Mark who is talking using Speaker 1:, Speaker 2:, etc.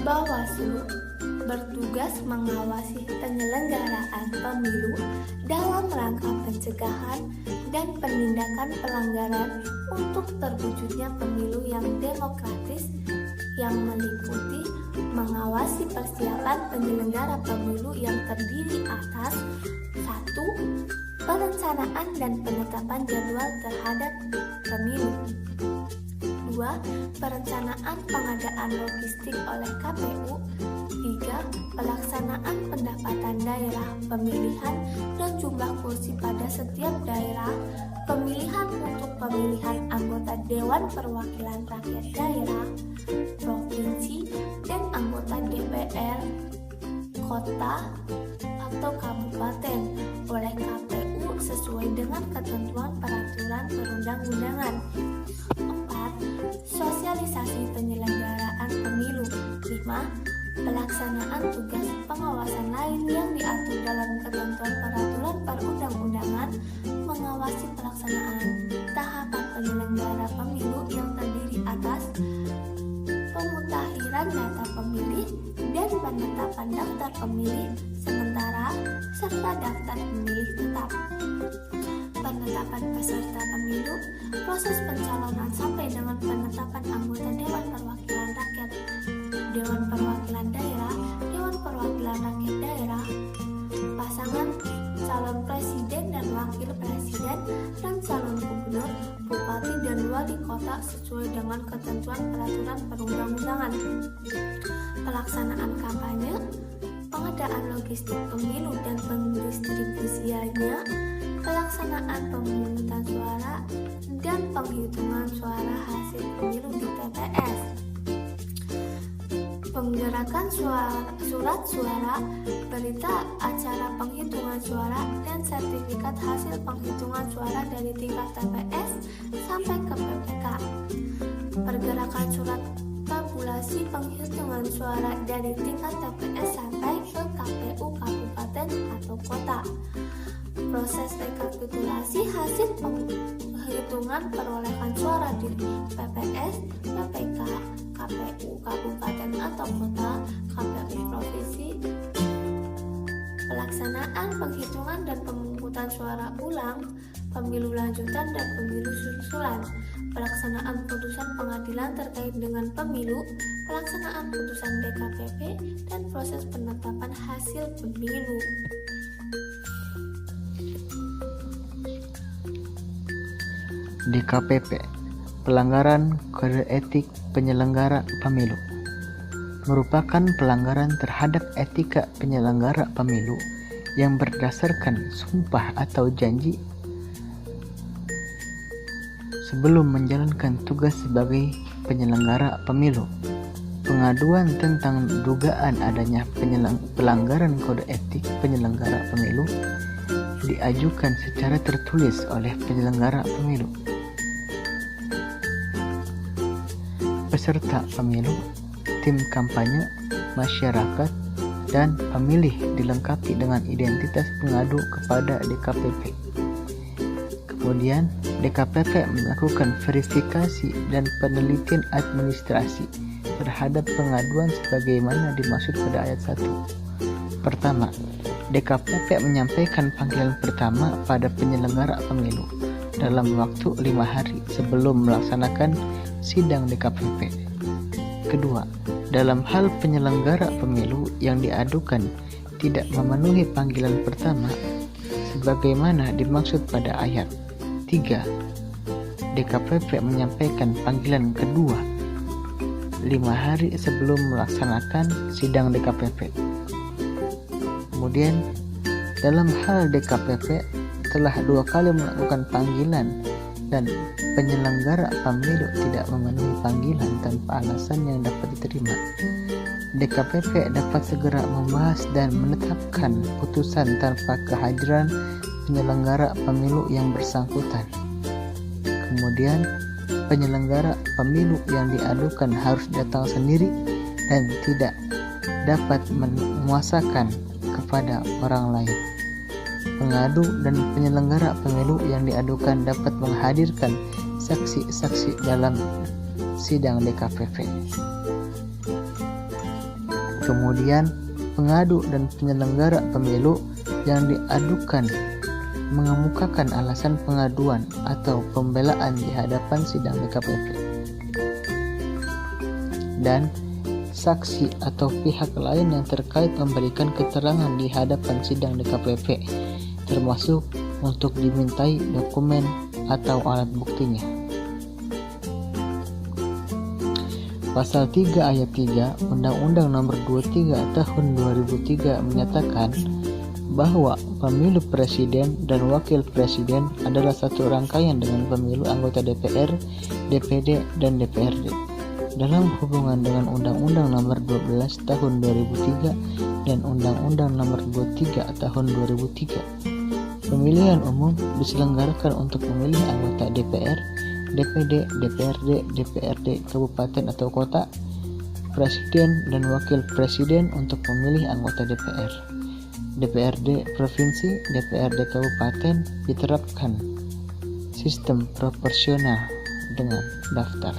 Speaker 1: Bawaslu bertugas mengawasi penyelenggaraan pemilu dalam rangka pencegahan dan penindakan pelanggaran untuk terwujudnya pemilu yang demokratis, yang meliputi mengawasi persiapan penyelenggara pemilu yang terdiri atas 1. Perencanaan dan penetapan jadwal terhadap pemilu. 2. Perencanaan pengadaan logistik oleh KPU. 3. Pelaksanaan pendapatan daerah, pemilihan dan jumlah kursi pada setiap daerah, pemilihan untuk pemilihan anggota Dewan Perwakilan Rakyat Daerah, provinsi, dan anggota DPR, kota atau kabupaten oleh KPU sesuai dengan ketentuan peraturan perundang-undangan. 4. Sosialisasi penyelenggaraan pemilu. 5. Pelaksanaan tugas pengawasan lain yang diatur dalam ketentuan peraturan perundang-undangan, mengawasi pelaksanaan tahapan penyelenggara pemilu yang terdiri atas pemutakhiran data pemilih dan penetapan daftar pemilih sementara serta daftar pemilih tetap, penetapan peserta pemilu, proses pencalonan sampai dengan penetapan anggota Dewan Perwakilan Rakyat, Dewan Perwakilan Daerah, Dewan Perwakilan Rakyat Daerah, pasangan calon presiden dan wakil presiden, dan calon gubernur, bupati, dan wali kota sesuai dengan ketentuan peraturan perundang-undangan. Pelaksanaan kampanye, pengadaan logistik pemilu dan pendistribusiannya, pelaksanaan pemungutan suara, dan penghitungan suara hasil pemilu di TPS. Penggerakan surat suara, berita acara penghitungan suara, dan sertifikat hasil penghitungan suara dari tingkat TPS sampai ke PPK. Pergerakan surat tabulasi penghitungan suara dari tingkat TPS sampai ke KPU kabupaten atau kota. Proses rekapitulasi hasil penghitungan perolehan suara di PPS, PPK, KPU kabupaten atau kota, KPU provinsi. Pelaksanaan penghitungan dan pemungutan suara ulang, pemilu lanjutan dan pemilu susulan. Pelaksanaan putusan pengadilan terkait dengan pemilu, pelaksanaan putusan DKPP, dan proses penetapan hasil pemilu.
Speaker 2: DKPP, pelanggaran kode etik penyelenggara pemilu, merupakan pelanggaran terhadap etika penyelenggara pemilu yang berdasarkan sumpah atau janji sebelum menjalankan tugas sebagai penyelenggara pemilu. Pengaduan tentang dugaan adanya pelanggaran kode etik penyelenggara pemilu diajukan secara tertulis oleh penyelenggara pemilu. Peserta pemilu, tim kampanye, masyarakat, dan pemilih dilengkapi dengan identitas pengadu kepada DKPP. Kemudian, DKPP melakukan verifikasi dan penelitian administrasi terhadap pengaduan sebagaimana dimaksud pada ayat 1. Pertama, DKPP menyampaikan panggilan pertama pada penyelenggara pemilu dalam waktu 5 hari sebelum melaksanakan sidang DKPP. Kedua, dalam hal penyelenggara pemilu yang diadukan tidak memenuhi panggilan pertama sebagaimana dimaksud pada ayat 3, DKPP menyampaikan panggilan kedua 5 hari sebelum melaksanakan sidang DKPP. Kemudian, dalam hal DKPP telah 2 kali melakukan panggilan dan penyelenggara pemilu tidak memenuhi panggilan tanpa alasan yang dapat diterima, DKPP dapat segera membahas dan menetapkan putusan tanpa kehadiran penyelenggara pemilu yang bersangkutan. Kemudian, penyelenggara pemilu yang diadukan harus datang sendiri dan tidak dapat menguasakan kepada orang lain. Pengadu dan penyelenggara pemilu yang diadukan dapat menghadirkan saksi-saksi dalam sidang DKPP. Kemudian, pengadu dan penyelenggara pemilu yang diadukan mengemukakan alasan pengaduan atau pembelaan di hadapan sidang DKPP. Dan saksi atau pihak lain yang terkait memberikan keterangan di hadapan sidang DKPP, termasuk untuk dimintai dokumen atau alat buktinya. Pasal 3 ayat 3 Undang-Undang Nomor 23 Tahun 2003 menyatakan bahwa pemilu presiden dan wakil presiden adalah satu rangkaian dengan pemilu anggota DPR, DPD, dan DPRD. Dalam hubungan dengan Undang-Undang Nomor 12 Tahun 2003 dan Undang-Undang Nomor 23 Tahun 2003, pemilihan umum diselenggarakan untuk memilih anggota DPR, DPD, DPRD, DPRD kabupaten atau kota, presiden dan wakil presiden untuk memilih anggota DPR, DPRD provinsi, DPRD kabupaten diterapkan sistem proporsional dengan daftar.